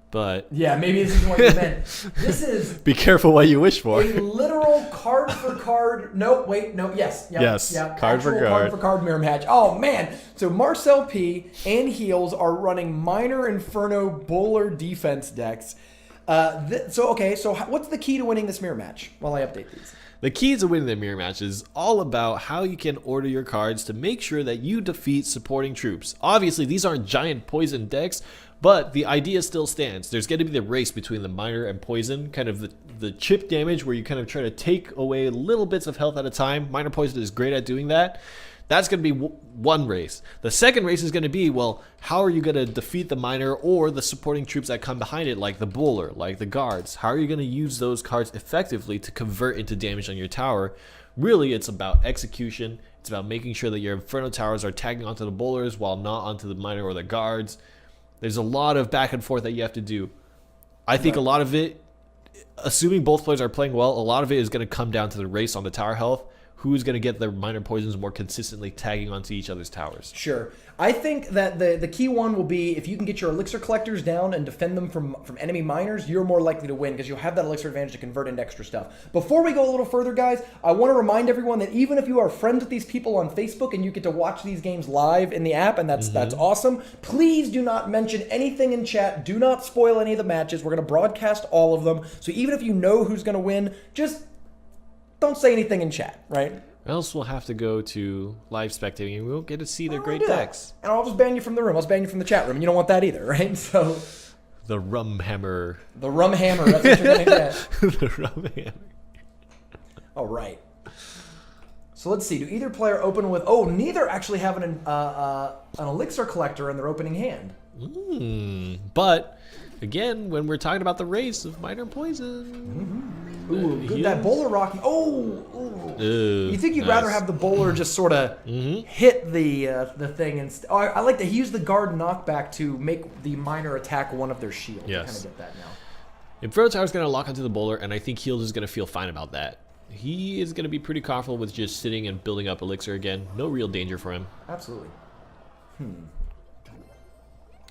but yeah, maybe this is what you meant. This is be careful what you wish for. a literal card for card. No, wait, no, yes. Yep, Yes, yep, card for card. card for card mirror match. Oh, man. So Marcel P and Heels are running Minor Inferno Bowler defense decks. So what's the key to winning this mirror match while I update these? The key to winning the mirror match is all about how you can order your cards to make sure that you defeat supporting troops. Obviously, these aren't giant poison decks, but the idea still stands. There's going to be the race between the minor and poison, kind of the chip damage where you kind of try to take away little bits of health at a time. Minor poison is great at doing that. That's going to be one race. The second race is going to be, well, how are you going to defeat the minor or the supporting troops that come behind it, like the bowler, like the guards? How are you going to use those cards effectively to convert into damage on your tower? Really, it's about execution. It's about making sure that your Inferno towers are tagging onto the bowlers while not onto the minor or the guards. There's a lot of back and forth that you have to do. I think a lot of it, assuming both players are playing well, a lot of it is going to come down to the race on the tower health. Who's going to get their minor poisons more consistently tagging onto each other's towers? Sure. I think that the key one will be if you can get your elixir collectors down and defend them from enemy miners, you're more likely to win because you'll have that elixir advantage to convert into extra stuff. Before we go a little further, guys, I want to remind everyone that even if you are friends with these people on Facebook and you get to watch these games live in the app, and that's awesome, please do not mention anything in chat. Do not spoil any of the matches. We're going to broadcast all of them. So even if you know who's going to win, just don't say anything in chat, right? Or else we'll have to go to live spectating and we won't get to see their great decks. And I'll just ban you from the room. I'll just ban you from the chat room. And you don't want that either, right? So the rum hammer. The rum hammer. That's what you're going to get. The rum hammer. All right. So let's see. Do either player open with... Oh, neither actually have an elixir collector in their opening hand. But, again, when we're talking about the race of minor poison... Ooh, good. That bowler rocking. Oh, you think you'd rather have the bowler just sort of hit the thing? And I like that he used the guard knockback to make the minor attack one of their shields. Yes. I kind of get that now. Inferno Tower is going to lock onto the bowler, and I think Heels is going to feel fine about that. He is going to be pretty comfortable with just sitting and building up elixir again. No real danger for him. Absolutely.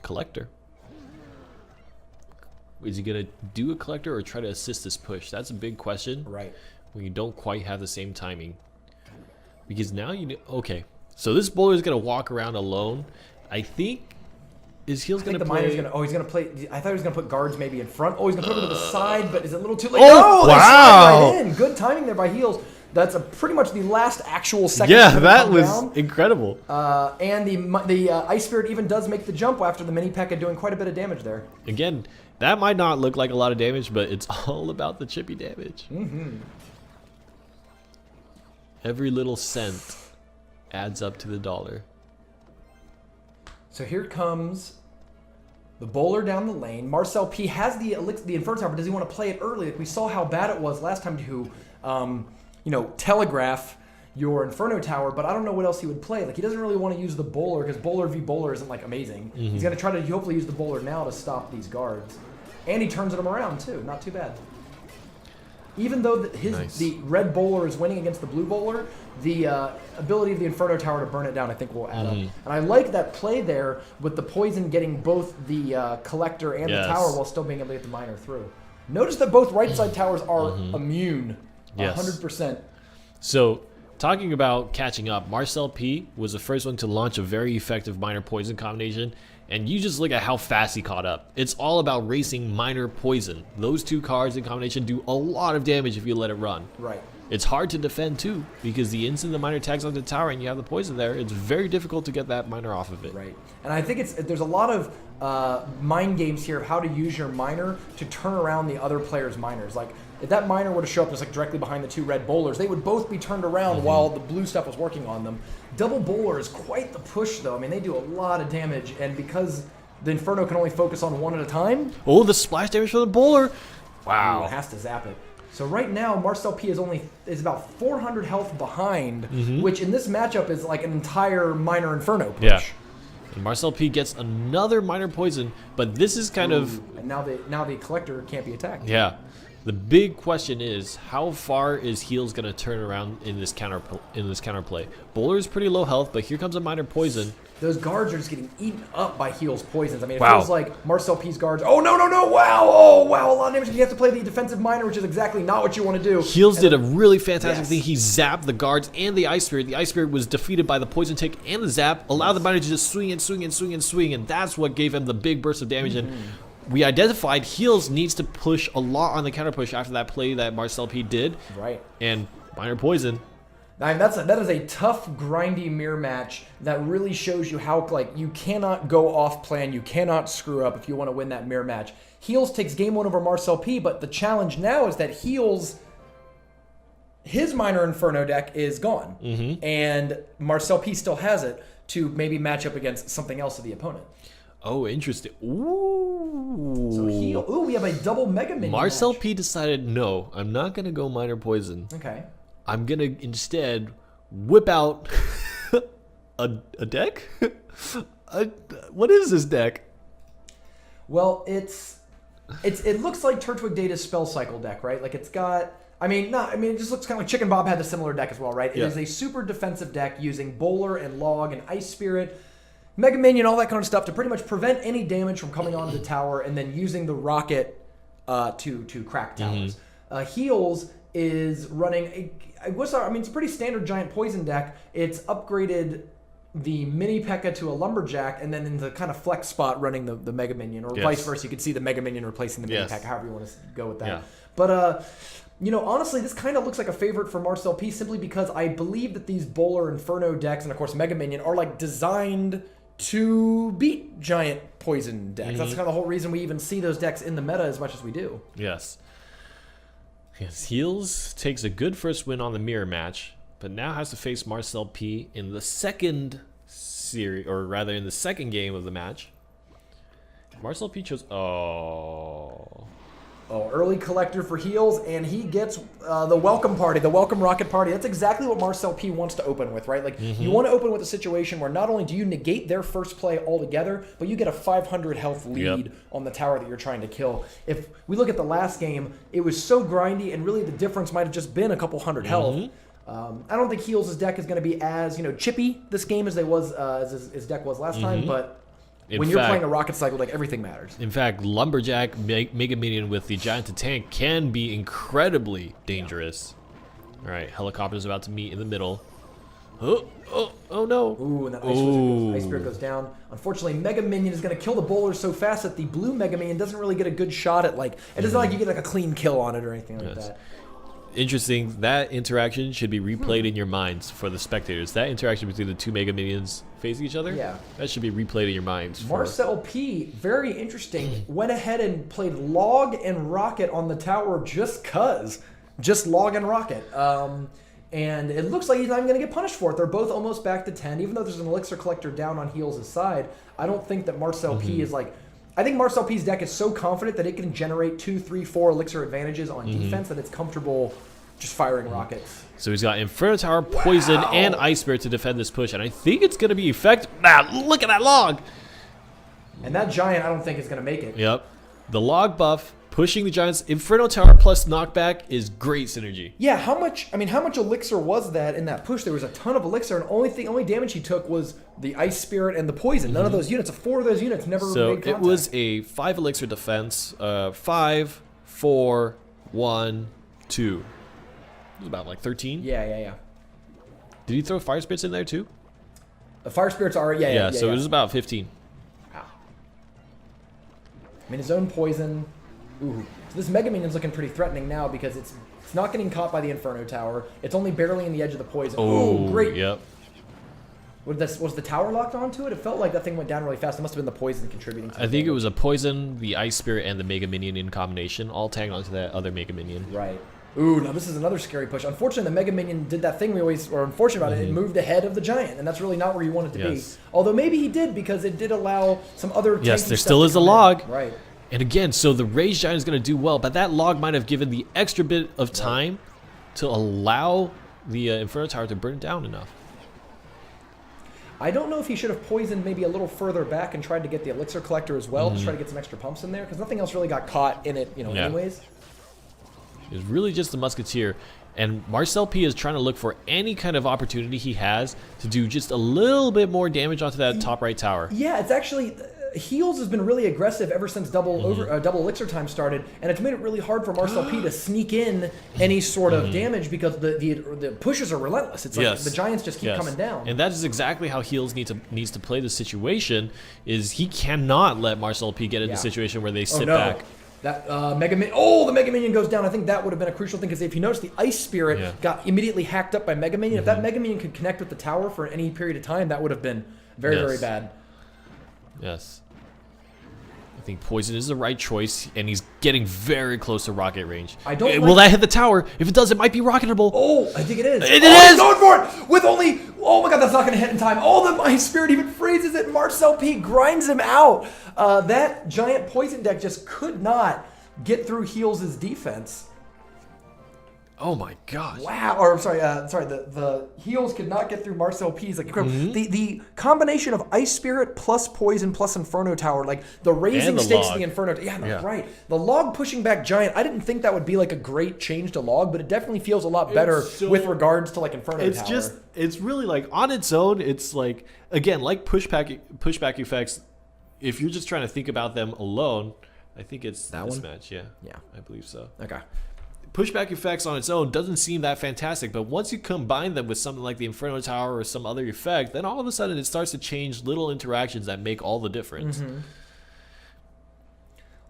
Collector. Is he going to do a collector or try to assist this push? That's a big question. Right. When you don't quite have the same timing. Because now you know... Okay. So this bowler is going to walk around alone. I think... Is Heels going to play... He's going to play... I thought he was going to put guards maybe in front. Oh, he's going to put them to the side, but is it a little too late? Oh, wow. Right in. Good timing there by Heels. That's pretty much the last actual second. Yeah, that was incredible. And the Ice Spirit even does make the jump after the mini P.E.K.K.A doing quite a bit of damage there. Again, that might not look like a lot of damage, but it's all about the chippy damage. Every little cent adds up to the dollar. So here comes the bowler down the lane. Marcel P has the Inferno Tower, but does he want to play it early? Like we saw how bad it was last time to, telegraph your Inferno Tower, but I don't know what else he would play. Like he doesn't really want to use the bowler because bowler v bowler isn't like amazing. He's going to try to hopefully use the bowler now to stop these guards. And he turns them around too. Not too bad. Even though the red bowler is winning against the blue bowler, the ability of the Inferno Tower to burn it down I think will add up. And I like that play there with the poison getting both the collector and the tower while still being able to get the minor through. Notice that both right side towers are immune. 100%. So, talking about catching up, Marcel P was the first one to launch a very effective minor poison combination, and you just look at how fast he caught up. It's all about racing minor poison. Those two cards in combination do a lot of damage if you let it run. Right. It's hard to defend too, because the instant the minor tags onto the tower and you have the poison there, it's very difficult to get that minor off of it. Right. And I think there's a lot of mind games here of how to use your minor to turn around the other player's minors. Like, if that minor were to show up just like directly behind the two red bowlers, they would both be turned around while the blue stuff was working on them. Double bowler is quite the push, though. I mean, they do a lot of damage, and because the Inferno can only focus on one at a time... Oh, the splash damage for the bowler! Wow. Ooh, it has to zap it. So right now, Marcel P is about 400 health behind, which in this matchup is like an entire minor Inferno push. Yeah. And Marcel P gets another minor poison, but this is kind of... And now the collector can't be attacked. Yeah. The big question is, how far is Heels going to turn around in this counterplay? Bowler is pretty low health, but here comes a minor poison. those guards are just getting eaten up by Heal's poisons. I mean, it Wow. feels like Marcel P's guards. Oh, no, no, no. Wow. Oh, wow. A lot of damage. You have to play the defensive miner, which is exactly not what you want to do. Heals did a really fantastic Yes. thing. He zapped the guards and the Ice Spirit. The Ice Spirit was defeated by the Poison Tick and the Zap, allowed the miner to just swing and swing and swing and swing, and that's what gave him the big burst of damage. And we identified Heals needs to push a lot on the counter push after that play that Marcel P did. Right. And Miner Poison. I mean, that is a tough, grindy mirror match that really shows you how, like, you cannot go off plan. You cannot screw up if you want to win that mirror match. Heals takes game 1 over Marcel P, but the challenge now is that Heals, his Minor Inferno deck is gone. And Marcel P still has it to maybe match up against something else of the opponent. Oh, interesting. Ooh. So Heal. Ooh, we have a double Mega Minion Marcel match. P decided, no, I'm not going to go Miner Poison. Okay. I'm going to instead whip out a deck? What is this deck? Well, it looks like Turtwig Data's Spell Cycle deck, right? Like it's got, it just looks kind of like Chicken Bob had a similar deck as well, right? It Yeah. is a super defensive deck using Bowler and Log and Ice Spirit, Mega Minion, all that kind of stuff to pretty much prevent any damage from coming onto the tower, and then using the rocket to crack towers. Heals is running it's a pretty standard giant poison deck. It's upgraded the mini P.E.K.K.A to a lumberjack, and then in the kind of flex spot running the Mega Minion, or vice versa. You could see the Mega Minion replacing the mini P.E.K.K.A, however you want to go with that. Yeah. But honestly, this kind of looks like a favorite for Marcel P simply because I believe that these Bowler Inferno decks and of course Mega Minion are like designed to beat giant poison decks. That's kind of the whole reason we even see those decks in the meta as much as we do. Yes. Heals takes a good first win on the mirror match, but now has to face Marcel P in the second series, or rather in the second game of the match. Marcel P chose. Early collector for Heals, and he gets the welcome party, the welcome rocket party. That's exactly what Marcel P wants to open with, right? Like, you want to open with a situation where not only do you negate their first play altogether, but you get a 500 health lead on the tower that you're trying to kill. If we look at the last game, it was so grindy, and really the difference might have just been a couple hundred health. I don't think Heals' deck is going to be as chippy this game as his deck was last time, but when you're playing a rocket cycle deck, everything matters. In fact, Lumberjack Mega Minion with the Giant to Tank can be incredibly dangerous. All right, Helicopter's about to meet in the middle. Oh no. Ooh, and that Ice Spirit goes down. Unfortunately, Mega Minion is going to kill the Bowler so fast that the blue Mega Minion doesn't really get a good shot at, like, it doesn't like you get like a clean kill on it or anything like that. Interesting. That interaction should be replayed in your minds for the spectators. That interaction between the two Mega Minions facing each other, that should be replayed in your minds. Marcel P, very interesting, went ahead and played Log and Rocket on the tower just Log and Rocket. And it looks like he's not even going to get punished for it. They're both almost back to 10. Even though there's an Elixir Collector down on Heals' side, I don't think that Marcel P is like... I think Marcel P's deck is so confident that it can generate 2, 3, 4 Elixir advantages on defense that it's comfortable just firing rockets. So he's got Inferno Tower, Poison, and Ice Spirit to defend this push, and I think it's going to be effective. Look at that log! And that Giant, I don't think is going to make it. Yep. The log buff, pushing the Giants, Inferno Tower plus knockback is great synergy. Yeah, how much Elixir was that in that push? There was a ton of Elixir, and only damage he took was the Ice Spirit and the Poison. None of those units, 4 of those units never made contact. It was a 5 Elixir defense, 5, 4, 1, 2. It was about like 13. Yeah. Did he throw Fire Spirits in there too? The Fire Spirits are, so it was about 15. Wow. I mean, his own Poison. Ooh. So this Mega Minion's looking pretty threatening now because it's not getting caught by the Inferno Tower. It's only barely in the edge of the Poison. Oh, great. Yep. Was the tower locked onto it? It felt like that thing went down really fast. It must have been the Poison contributing to it. I think it was a Poison, the Ice Spirit, and the Mega Minion in combination, all tagged onto that other Mega Minion. Right. Ooh, now this is another scary push. Unfortunately, the Mega Minion did that thing we always are unfortunate about it. It moved ahead of the Giant, and that's really not where you want it to be. Although maybe he did because it did allow some other. Yes, there still is a log. Right. And again, so the Rage Giant is going to do well, but that log might have given the extra bit of time to allow the Inferno Tower to burn down enough. I don't know if he should have poisoned maybe a little further back and tried to get the Elixir Collector as well, to try to get some extra pumps in there, because nothing else really got caught in it, anyways. It was really just the Musketeer. And Marcel P is trying to look for any kind of opportunity he has to do just a little bit more damage onto that top right tower. Yeah, it's actually... Heals has been really aggressive ever since double elixir time started, and it's made it really hard for Marcel P to sneak in any sort of damage because the pushes are relentless. It's like the Giants just keep coming down. And that is exactly how Heals needs to play the situation. Is he cannot let Marcel P get into a situation where they sit back. That Mega Minion, the Mega Minion goes down. I think that would have been a crucial thing because if you notice, the Ice Spirit got immediately hacked up by Mega Minion. If that Mega Minion could connect with the tower for any period of time, that would have been very, very bad. Yes. I think poison is the right choice, and he's getting very close to rocket range. Will that hit the tower? If it does, it might be rocketable. Oh, I think it is. It is! He's going for it! With only... Oh my god, that's not going to hit in time. The Ice Spirit even freezes it. Marcel P grinds him out. That giant poison deck just could not get through Heals' defense. Oh my gosh! Wow. Or sorry. The Heals could not get through Marcel P's. Like the combination of Ice Spirit plus Poison plus Inferno Tower, like the raising stakes of the Inferno. Yeah, right. The log pushing back Giant. I didn't think that would be like a great change to log, but it definitely feels a lot better with regards to like Inferno Tower. It's really like on its own. It's like again like pushback effects. If you're just trying to think about them alone, I think it's this match. Yeah, I believe so. Okay. Pushback effects on its own doesn't seem that fantastic, but once you combine them with something like the Inferno Tower or some other effect, then all of a sudden it starts to change little interactions that make all the difference.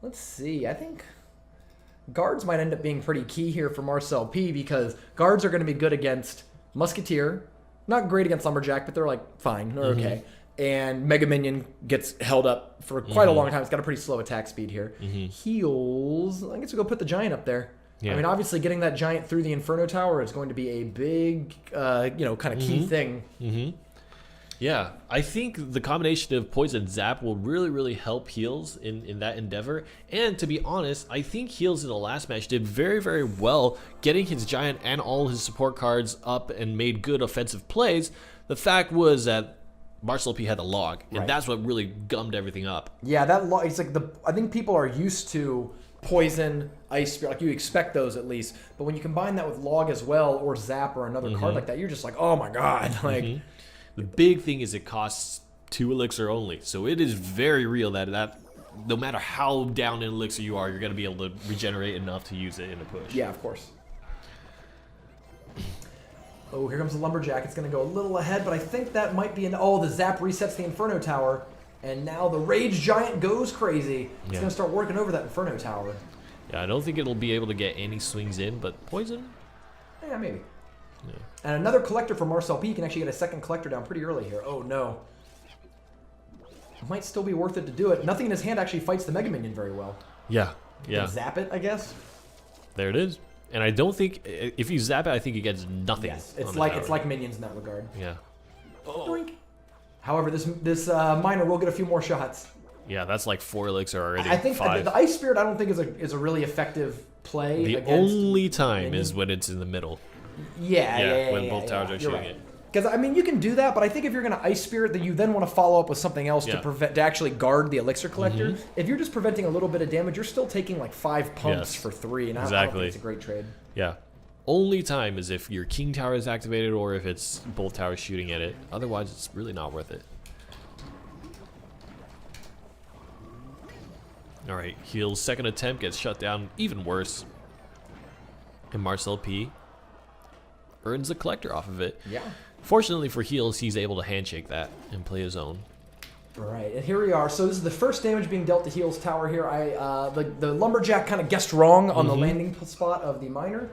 Let's see. I think guards might end up being pretty key here for Marcel P because guards are going to be good against Musketeer. Not great against Lumberjack, but they're like fine. They're okay. And Mega Minion gets held up for quite a long time. It's got a pretty slow attack speed here. Heals. I guess we'll go put the Giant up there. Yeah. I mean, obviously, getting that Giant through the Inferno Tower is going to be a big, kind of key thing. Yeah, I think the combination of Poison Zap will really, really help Heals in that endeavor. And to be honest, I think Heals in the last match did very, very well getting his Giant and all his support cards up and made good offensive plays. The fact was that Marcel P had the log, and that's what really gummed everything up. Yeah, that log, it's like I think people are used to Poison, Ice Spirit, like you expect those at least. But when you combine that with log as well, or Zap or another card like that, you're just like, oh my god. Like the big thing is it costs 2 elixir only. So it is very real that no matter how down in elixir you are, you're going to be able to regenerate enough to use it in a push. Yeah, of course. Oh, here comes the Lumberjack. It's going to go a little ahead, but I think that might be the Zap resets the Inferno Tower. And now the Rage Giant goes crazy. It's going to start working over that Inferno Tower. Yeah, I don't think it'll be able to get any swings in, but Poison? Yeah, maybe. Yeah. And another collector for Marcel P. You can actually get a second collector down pretty early here. Oh, no. It might still be worth it to do it. Nothing in his hand actually fights the Mega Minion very well. Yeah, You can zap it, I guess. There it is. And I don't think, if you zap it, I think he gets nothing. Yes, it's like Minions in that regard. Yeah. Doink. However, this miner will get a few more shots. Yeah, that's like 4 elixir already. I think 5. The Ice Spirit I don't think is a really effective play. The only time is when it's in the middle. Yeah, when both towers are shooting it. Because I mean, you can do that, but I think if you're going to Ice Spirit, then you then want to follow up with something else to actually guard the elixir collector. If you're just preventing a little bit of damage, you're still taking like 5 pumps for 3, and I don't think it's a great trade. Yeah. Only time is if your King Tower is activated or if it's both towers shooting at it. Otherwise, it's really not worth it. Alright, Heal's second attempt gets shut down even worse. And Marcel P earns the collector off of it. Yeah. Fortunately for Heals, he's able to handshake that and play his own. Right, and here we are. So this is the first damage being dealt to Heal's tower here. The Lumberjack kind of guessed wrong on the landing spot of the miner,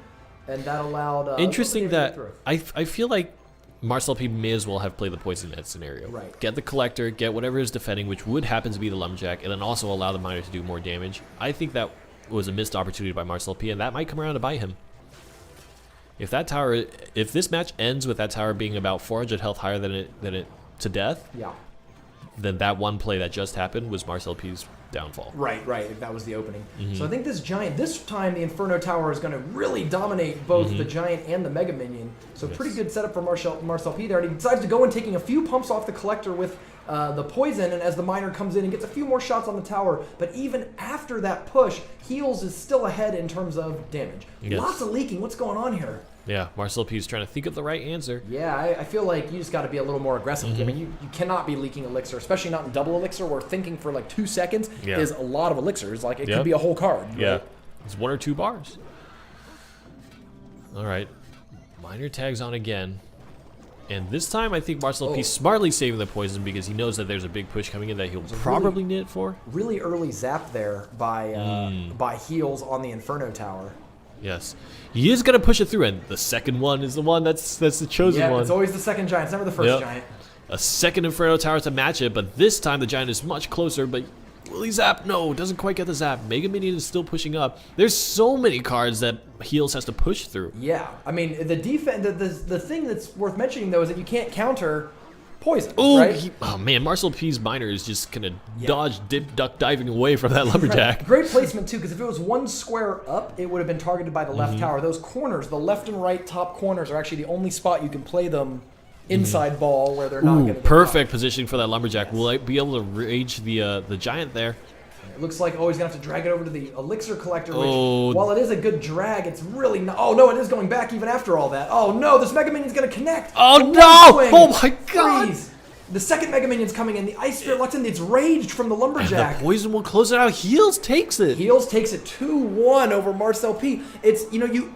and that allowed... Interesting that I feel like Marcel P may as well have played the poison net scenario. Right. Get the collector, get whatever is defending, which would happen to be the Lumberjack, and then also allow the miner to do more damage. I think that was a missed opportunity by Marcel P, and that might come around to bite him. If this match ends with that tower being about 400 health higher than it to death, then that one play that just happened was Marcel P's downfall. Right, if that was the opening. So I think this time the Inferno Tower is going to really dominate both the Giant and the Mega Minion. So pretty good setup for Marcel P there, and he decides to go in taking a few pumps off the collector with the poison, and as the miner comes in and gets a few more shots on the tower, but even after that push, Heals is still ahead in terms of damage. Lots of leaking. What's going on here? Yeah, Marcel P's trying to think of the right answer. Yeah, I feel like you just got to be a little more aggressive. I mean, you cannot be leaking elixir, especially not in double elixir, where thinking for like 2 seconds is a lot of elixirs. Like, it could be a whole card. Yeah, right? it's 1 or 2 bars. All right, minor tags on again. And this time, I think Marcel P smartly saving the poison because he knows that there's a big push coming in that he'll probably need it for. Really early zap there by heals on the Inferno Tower. Yes, he is gonna push it through, and the second one is the one that's the chosen one. Yeah, it's always the second giant. It's never the first giant. A second Inferno Tower to match it, but this time the giant is much closer. But will he zap? No, doesn't quite get the zap. Mega Minion is still pushing up. There's so many cards that heals has to push through. Yeah, I mean the defense. The thing that's worth mentioning though is that you can't counter poison. Ooh, right? Oh man, Marcel P's miner is just gonna dodge, dip, duck, diving away from that lumberjack. Right. Great placement too, because if it was 1 square up, it would have been targeted by the left tower. Those corners, the left and right top corners, are actually the only spot you can play them inside ball where they're not going to. Perfect positioning for that lumberjack. Will I be able to rage the giant there? It looks like he's going to have to drag it over to the elixir collector, which, while it is a good drag, it's really not. Oh, no, it is going back even after all that. Oh, no, this Mega Minion's going to connect. Oh, no! Oh, my God! Freeze. The second Mega Minion's coming in. The Ice Spirit locks in. It's raged from the lumberjack. And the poison will close it out. Heals takes it. Heals takes it 2-1 over Marcel P. It's, you know,